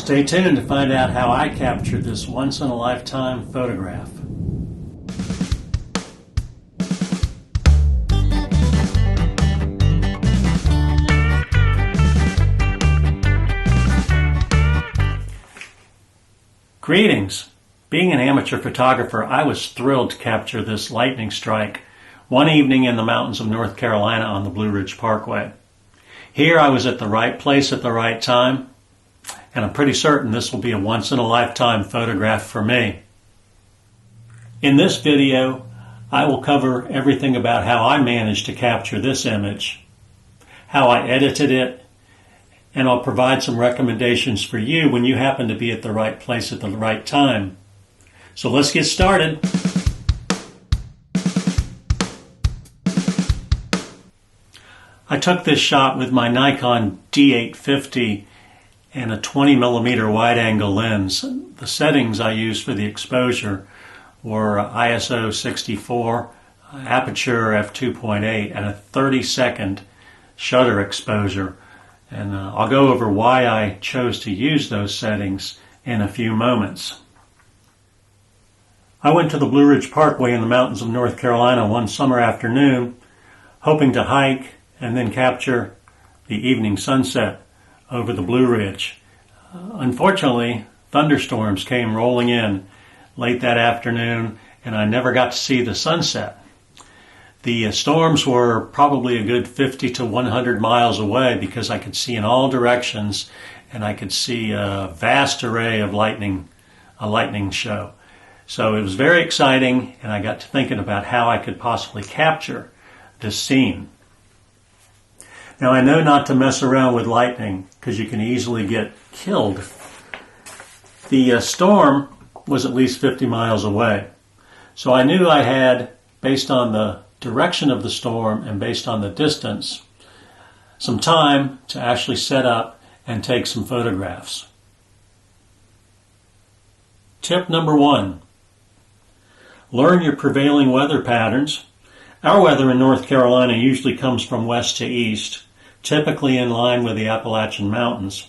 Stay tuned to find out how I captured this once-in-a-lifetime photograph. Greetings! Being an amateur photographer, I was thrilled to capture this lightning strike one evening in the mountains of North Carolina on the Blue Ridge Parkway. Here I was at the right place at the right time, and I'm pretty certain this will be a once-in-a-lifetime photograph for me. In this video, I will cover everything about how I managed to capture this image, how I edited it, and I'll provide some recommendations for you when you happen to be at the right place at the right time. So let's get started. I took this shot with my Nikon D850 and a 20mm wide-angle lens. The settings I used for the exposure were ISO 64, aperture f2.8, and a 30-second shutter exposure. And I'll go over why I chose to use those settings in a few moments. I went to the Blue Ridge Parkway in the mountains of North Carolina one summer afternoon, hoping to hike and then capture the evening sunset over the Blue Ridge. Unfortunately, thunderstorms came rolling in late that afternoon, and I never got to see the sunset. The storms were probably a good 50 to 100 miles away because I could see in all directions, and I could see a vast array of a lightning show. So it was very exciting, and I got to thinking about how I could possibly capture this scene. Now, I know not to mess around with lightning because you can easily get killed. The storm was at least 50 miles away. So I knew I had, based on the direction of the storm and based on the distance, some time to actually set up and take some photographs. Tip number 1. Learn your prevailing weather patterns. Our weather in North Carolina usually comes from west to east, typically in line with the Appalachian Mountains.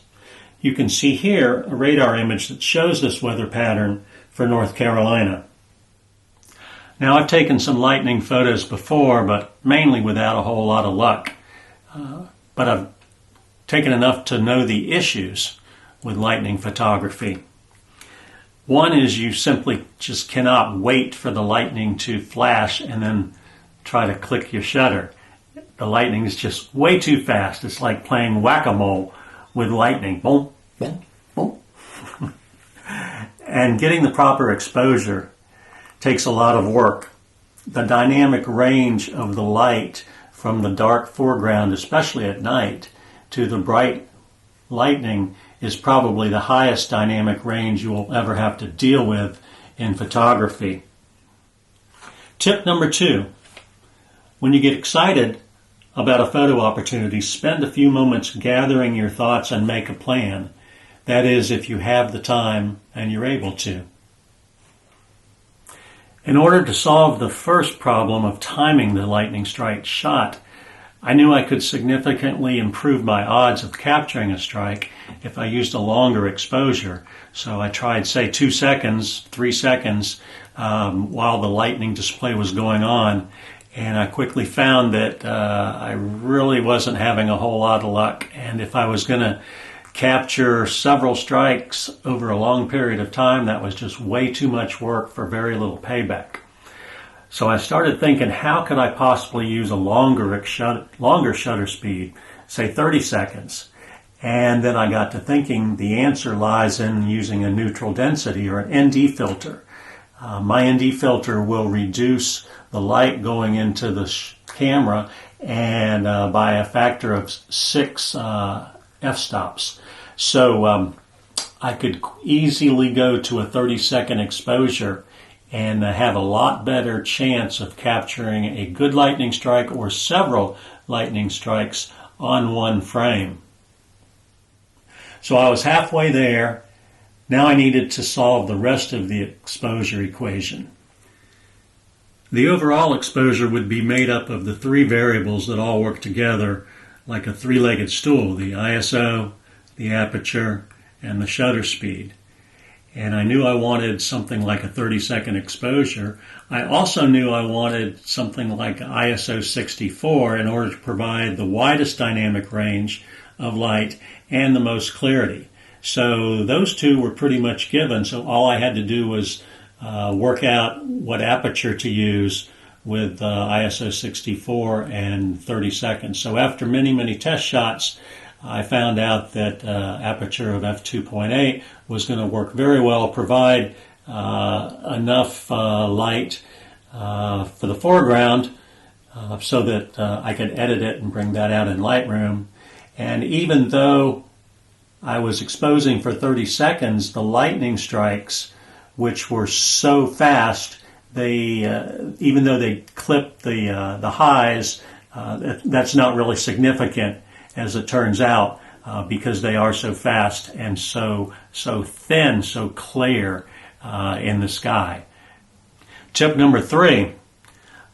You can see here a radar image that shows this weather pattern for North Carolina. Now, I've taken some lightning photos before, but mainly without a whole lot of luck. But I've taken enough to know the issues with lightning photography. One is you simply just cannot wait for the lightning to flash and then try to click your shutter. The lightning is just way too fast. It's like playing whack-a-mole with lightning. Boom, boom, boom. And getting the proper exposure takes a lot of work. The dynamic range of the light from the dark foreground, especially at night, to the bright lightning is probably the highest dynamic range you will ever have to deal with in photography. Tip number 2. When you get excited about a photo opportunity, spend a few moments gathering your thoughts and make a plan. That is, if you have the time and you're able to. In order to solve the first problem of timing the lightning strike shot, I knew I could significantly improve my odds of capturing a strike if I used a longer exposure. So I tried, say, 2 seconds, 3 seconds while the lightning display was going on, and I quickly found that I really wasn't having a whole lot of luck. And if I was going to capture several strikes over a long period of time, that was just way too much work for very little payback. So I started thinking, how could I possibly use a longer shutter speed, say 30 seconds? And then I got to thinking the answer lies in using a neutral density or an ND filter. My ND filter will reduce the light going into the camera and by a factor of 6 f-stops. So I could easily go to a 30-second exposure and have a lot better chance of capturing a good lightning strike or several lightning strikes on one frame. So I was halfway there. Now I needed to solve the rest of the exposure equation. The overall exposure would be made up of the 3 variables that all work together like a 3-legged stool: the ISO, the aperture, and the shutter speed. And I knew I wanted something like a 30-second exposure. I also knew I wanted something like ISO 64 in order to provide the widest dynamic range of light and the most clarity. So those two were pretty much given, so all I had to do was work out what aperture to use with ISO 64 and 30 seconds. So after many, many test shots, I found out that aperture of f2.8 was going to work very well, provide enough light for the foreground so that I could edit it and bring that out in Lightroom. And even though I was exposing for 30 seconds, the lightning strikes, which were so fast, they even though they clipped the highs, that's not really significant, as it turns out, because they are so fast and so thin, so clear in the sky. Tip number 3,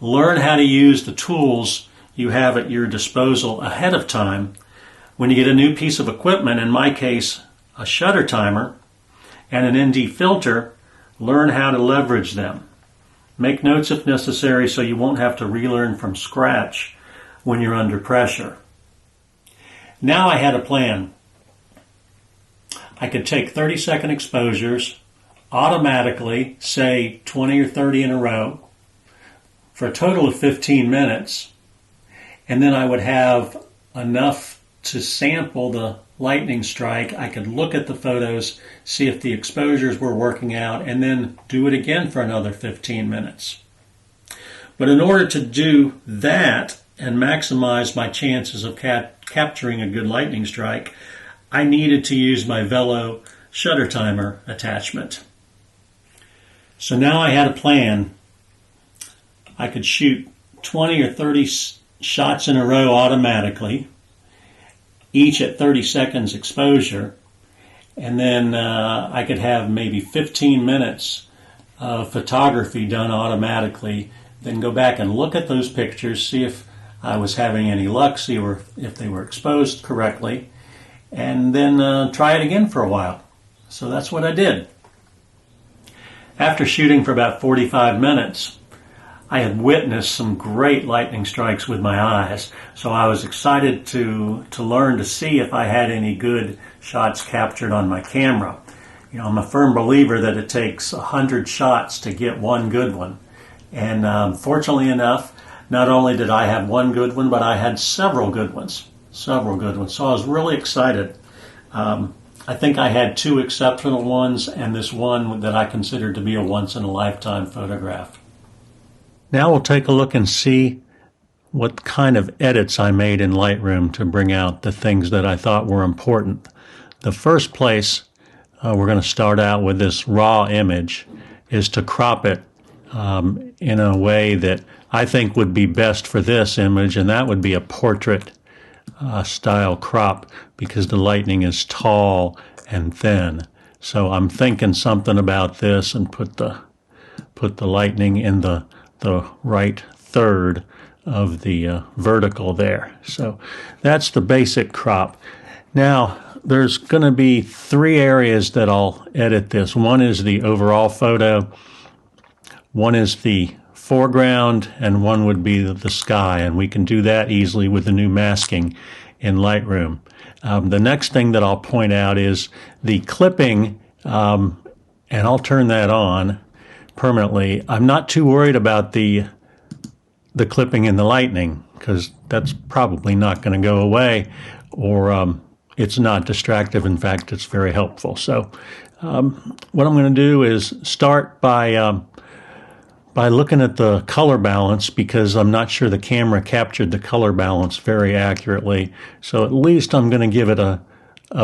learn how to use the tools you have at your disposal ahead of time. When you get a new piece of equipment, in my case, a shutter timer and an ND filter, learn how to leverage them. Make notes if necessary so you won't have to relearn from scratch when you're under pressure. Now I had a plan. I could take 30-second exposures automatically, say 20 or 30 in a row, for a total of 15 minutes, and then I would have enough to sample the lightning strike. I could look at the photos, see if the exposures were working out, and then do it again for another 15 minutes. But in order to do that and maximize my chances of capturing a good lightning strike, I needed to use my Velo shutter timer attachment. So now I had a plan. I could shoot 20 or 30 shots in a row automatically, each at 30 seconds exposure, and then I could have maybe 15 minutes of photography done automatically, then go back and look at those pictures, see if I was having any luck, see if they were exposed correctly, and then try it again for a while. So that's what I did. After shooting for about 45 minutes, I had witnessed some great lightning strikes with my eyes, so I was excited to learn to see if I had any good shots captured on my camera. You know, I'm a firm believer that it takes 100 shots to get one good one. And fortunately enough, not only did I have one good one, but I had several good ones. So I was really excited. I think I had 2 exceptional ones and this one that I considered to be a once-in-a-lifetime photograph. Now we'll take a look and see what kind of edits I made in Lightroom to bring out the things that I thought were important. The first place we're going to start out with this raw image is to crop it in a way that I think would be best for this image, and that would be a portrait style crop because the lightning is tall and thin. So I'm thinking something about this and put the lightning in the right third of the vertical there. So that's the basic crop. Now there's going to be 3 areas that I'll edit this. One is the overall photo, one is the foreground, and one would be the sky, and we can do that easily with the new masking in Lightroom. The next thing that I'll point out is the clipping, and I'll turn that on permanently. I'm not too worried about the clipping in the lightning because that's probably not going to go away, or it's not distractive. In fact, it's very helpful. So what I'm going to do is start by looking at the color balance, because I'm not sure the camera captured the color balance very accurately. So at least I'm going to give it a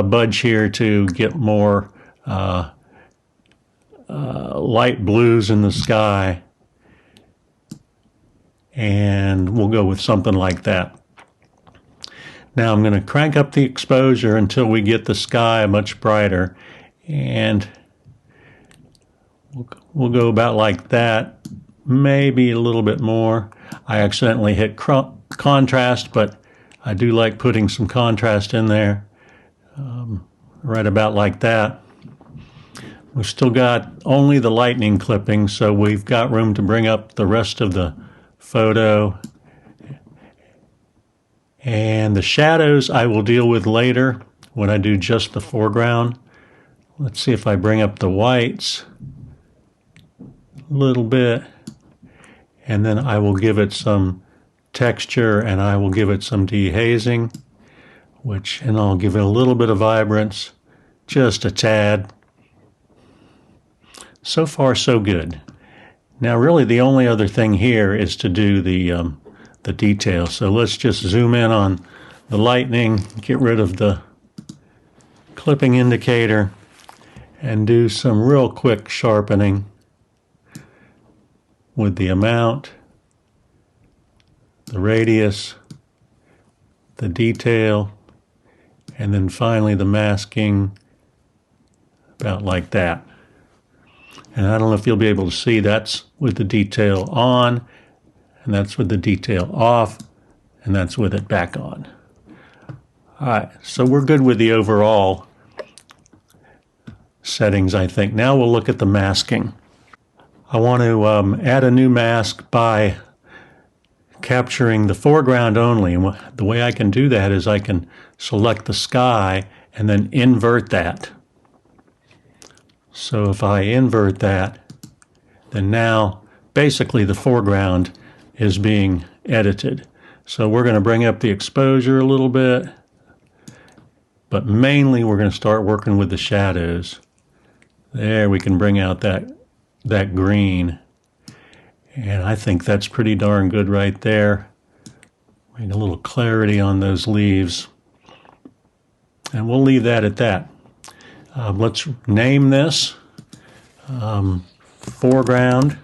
budge here to get more light blues in the sky. And we'll go with something like that. Now I'm going to crank up the exposure until we get the sky much brighter. And we'll go about like that. Maybe a little bit more. I accidentally hit contrast, but I do like putting some contrast in there. right about like that. We've still got only the lightning clipping, so we've got room to bring up the rest of the photo. And the shadows I will deal with later when I do just the foreground. Let's see if I bring up the whites a little bit, and then I will give it some texture and I will give it some dehazing, and I'll give it a little bit of vibrance, just a tad. So far, so good. Now, really, the only other thing here is to do the detail. So let's just zoom in on the lightning, get rid of the clipping indicator, and do some real quick sharpening with the amount, the radius, the detail, and then finally the masking, about like that. And I don't know if you'll be able to see, that's with the detail on, and that's with the detail off, and that's with it back on. All right, so we're good with the overall settings, I think. Now we'll look at the masking. I want to add a new mask by capturing the foreground only. And the way I can do that is I can select the sky and then invert that. So if I invert that, then now basically the foreground is being edited. So we're going to bring up the exposure a little bit, but mainly we're going to start working with the shadows. There, we can bring out that green, and I think that's pretty darn good right there. Bring a little clarity on those leaves, and we'll leave that at that. Let's name this foreground.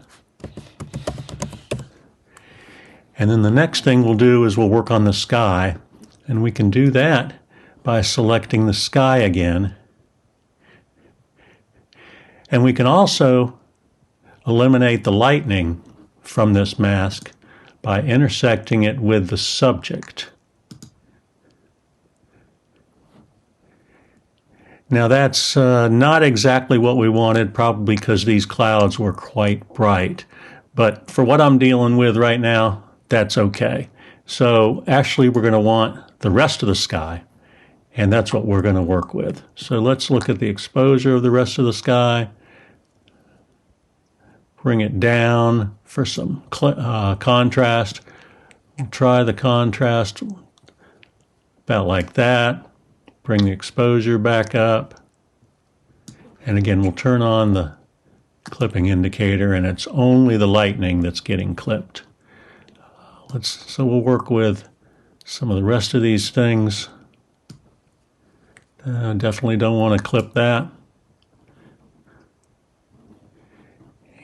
And then the next thing we'll do is we'll work on the sky. And we can do that by selecting the sky again. And we can also eliminate the lightning from this mask by intersecting it with the subject. Now that's not exactly what we wanted, probably because these clouds were quite bright. But for what I'm dealing with right now, that's okay. So actually we're going to want the rest of the sky, and that's what we're going to work with. So let's look at the exposure of the rest of the sky. Bring it down for some contrast. We'll try the contrast about like that. Bring the exposure back up. And again, we'll turn on the clipping indicator, and it's only the lightning that's getting clipped. So we'll work with some of the rest of these things. Definitely don't want to clip that.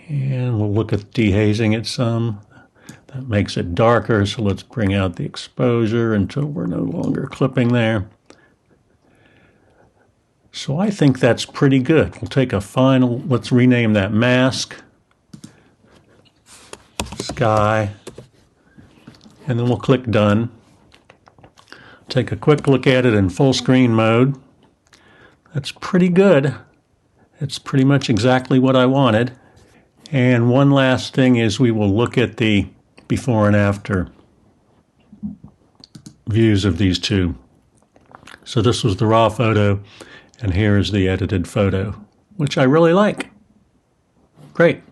And we'll look at dehazing it some. That makes it darker, so let's bring out the exposure until we're no longer clipping there. So I think that's pretty good. We'll take a final, let's rename that mask, sky, and then we'll click done. Take a quick look at it in full screen mode. That's pretty good. It's pretty much exactly what I wanted. And one last thing is we will look at the before and after views of these two. So this was the raw photo, and here is the edited photo, which I really like. Great.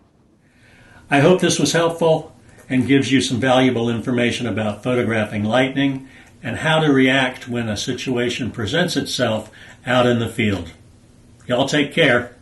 I hope this was helpful and gives you some valuable information about photographing lightning and how to react when a situation presents itself out in the field. Y'all take care.